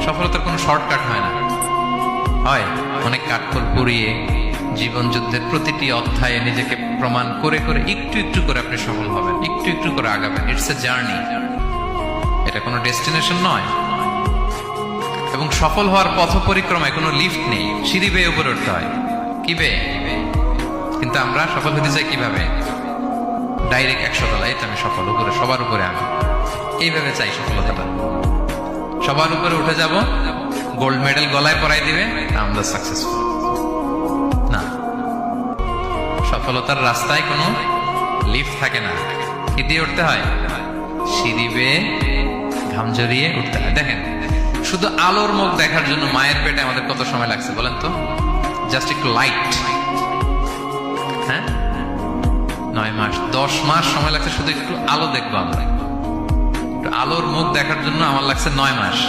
সফলতার কোনো শর্টকাট হয় না, হয় অনেক কাঠখড় পুড়িয়ে জীবন যুদ্ধের প্রতিটি অধ্যায়ে নিজেকে প্রমাণ করে করে একটু একটু করে আপনি সফল হবেন, একটু একটু করে আগাবেন। ইটস এ জার্নি, এটা কোনো ডেস্টিনেশন নয়। এবং সফল হওয়ার পথ পরিক্রমায় কোনো লিফট নেই, সিঁড়ি বেয়ে উপরে উঠতে হয়। কি বেয়ে? কিন্তু আমরা সফল হতে চাই কিভাবে? ডাইরেক্ট 100 তলায় তো আমি সফল, উপরে সবার উপরে আমি, এইভাবে চাই সফলতাটা। সবার উপরে উঠে যাব, গোল্ড মেডেল গলায় পরাই দিবে, আমরা সাকসেসফুল না। সফলতার রাস্তায় কোনো লিফট থাকে না। কি দিয়ে উঠতে হয়? সিঁড়ি বেয়ে ঘাম জড়িয়ে উঠতে হয়। দেখেন, শুধু আলোর মুখ দেখার জন্য মায়ের পেটে আমাদের কত সময় লাগছে বলেন তো? জাস্ট একটু লাইট, হ্যাঁ, 9 মাস 10 মাস সময় লাগছে শুধু একটু আলো দেখবো আমরা। একটু আলোর মুখ দেখার জন্য আমার লাগছে 9 মাস।